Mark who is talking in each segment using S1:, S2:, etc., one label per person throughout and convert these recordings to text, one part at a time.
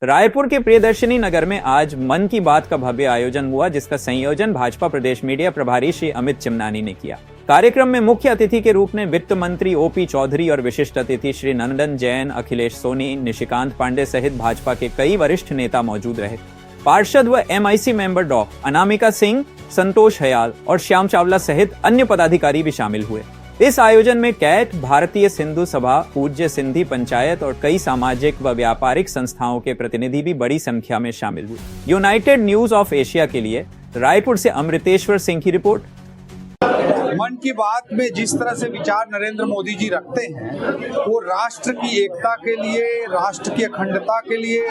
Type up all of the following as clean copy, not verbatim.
S1: रायपुर के प्रियदर्शनी नगर में आज मन की बात का भव्य आयोजन हुआ, जिसका संयोजन भाजपा प्रदेश मीडिया प्रभारी श्री अमित चिमनानी ने किया। कार्यक्रम में मुख्य अतिथि के रूप में वित्त मंत्री ओपी चौधरी और विशिष्ट अतिथि श्री नंदन जैन, अखिलेश सोनी, निशिकांत पांडे सहित भाजपा के कई वरिष्ठ नेता मौजूद रहे। पार्षद व MIC मेंबर डॉ. अनामिका सिंह, संतोष हयाल और श्याम चावला सहित अन्य पदाधिकारी भी शामिल हुए। इस आयोजन में कैट, भारतीय सिंधु सभा, पूज्य सिंधी पंचायत और कई सामाजिक व व्यापारिक संस्थाओं के प्रतिनिधि भी बड़ी संख्या में शामिल हुए। यूनाइटेड न्यूज ऑफ एशिया के लिए रायपुर से अमृतेश्वर सिंह की रिपोर्ट।
S2: मन की बात में जिस तरह से विचार नरेंद्र मोदी जी रखते हैं, वो राष्ट्र की एकता के लिए, राष्ट्र की अखंडता के लिए,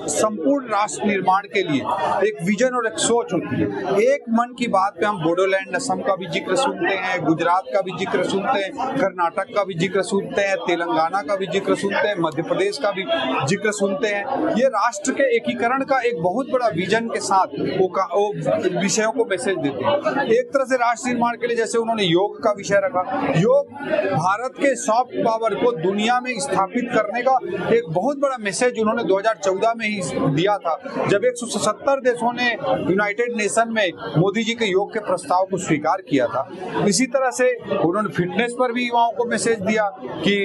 S2: संपूर्ण राष्ट्र निर्माण के लिए एक विजन और एक सोच होती है। एक मन की बात पे हम बोडोलैंड, असम का भी जिक्र सुनते हैं, गुजरात का भी जिक्र सुनते हैं, कर्नाटक का भी जिक्र सुनते हैं, तेलंगाना का भी जिक्र सुनते हैं, मध्य प्रदेश का भी जिक्र सुनते हैं। ये राष्ट्र के एकीकरण का एक बहुत बड़ा विजन के साथ वो विषयों को मैसेज देते हैं। एक तरह से राष्ट्र निर्माण के लिए जैसे उन्होंने योग का विषय रखा। योग भारत के सॉफ्ट पावर को दुनिया में स्थापित करने का एक बहुत बड़ा मैसेज उन्होंने 2014 में ही दिया था, जब 170 देशों ने यूनाइटेड नेशन में मोदी जी के योग के प्रस्ताव को स्वीकार किया था। इसी तरह से उन्होंने फिटनेस पर भी युवाओं को मैसेज दिया कि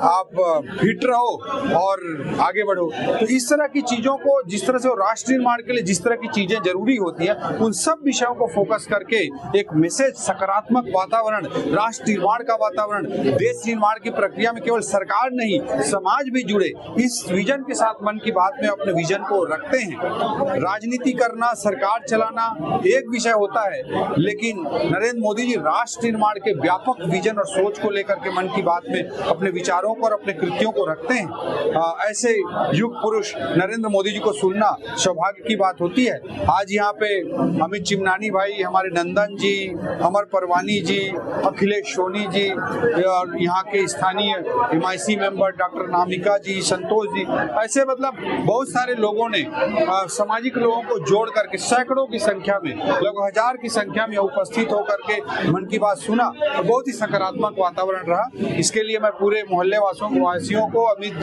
S2: आप फिट रहो और आगे बढ़ो। तो इस तरह की चीजों को, जिस तरह से राष्ट्र निर्माण के लिए जिस तरह की चीजें जरूरी होती है, उन सब विषयों को फोकस करके एक मैसेज, सकारात्मक वातावरण, राष्ट्र निर्माण का वातावरण, देश निर्माण की प्रक्रिया में केवल सरकार नहीं समाज भी जुड़े, इस विजन के साथ मन की बात में अपने विजन को रखते हैं। राजनीति करना, सरकार चलाना एक विषय होता है, लेकिन नरेंद्र मोदी जी राष्ट्र निर्माण के व्यापक विजन और सोच को लेकर के मन की बात में अपने विचारों को और अपने कृत्यों को रखते हैं। ऐसे युग पुरुष नरेंद्र मोदी जी को सुनना सौभाग्य की बात होती है। आज यहाँ पे अमित चिमनानी भाई, हमारे नंदन जी, अमर परवानी जी, अखिलेश सोनी जी और यहाँ के स्थानीय MIC मेंबर डॉक्टर अनामिका जी, संतोष जी, ऐसे मतलब बहुत सारे लोगों ने सामाजिक लोगों को जोड़ करके सैकड़ों की संख्या में, लगभग 1000 की संख्या में उपस्थित होकर के मन की बात सुना और बहुत ही सकारात्मक वातावरण रहा। इसके लिए मैं पूरे मोहल्ले वासियों को, अमित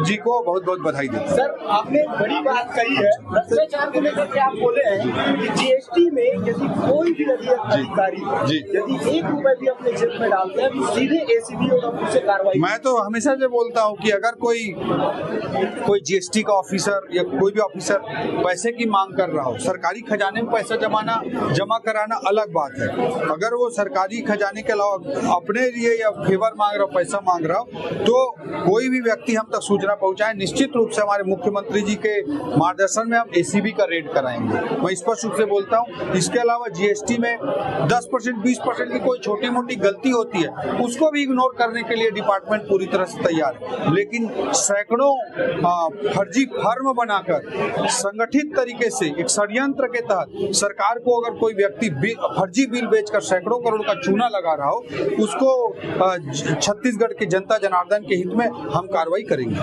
S2: जी को बहुत बहुत बधाई देता हूं।
S3: सर, आपने बड़ी बात कही है, भ्रष्टाचार को लेकर के आप बोले हैं कि GST में यदि कोई भी अधिकारी यदि 1 रुपए भी अपने जेब में डालते हैं तो सीधे ACB और उससे कार्रवाई।
S2: मैं तो हमेशा से बोलता हूं कि अगर कोई GST का ऑफिसर या कोई भी ऑफिसर पैसे की मांग कर रहा हो, सरकारी खजाने में पैसा जमा कराना अलग बात है। अगर वो सरकारी खजाने के अलावा अपने लिए या फेवर मांग रहा हो, पैसा मांग रहा हो, तो कोई भी व्यक्ति हम तक सूचना पहुंचाए। निश्चित रूप से हमारे मुख्यमंत्री जी के मार्गदर्शन में हम ACB का रेड कराएंगे, मैं स्पष्ट रूप से बोलता हूँ। इसके अलावा GST में 10%, 20% की कोई छोटी मोटी गलती होती है, उसको भी इग्नोर करने के लिए डिपार्टमेंट पूरी तरह से तैयार है। लेकिन सैकड़ों फर्जी फर्म बनाकर संगठित तरीके से एक षड्यंत्र के तहत सरकार को अगर कोई व्यक्ति फर्जी बिल बेचकर सैकड़ों करोड़ का चूना लगा रहा हो, उसको छत्तीसगढ़ के जनता जनार्दन के हित में हम कार्रवाई करेंगे।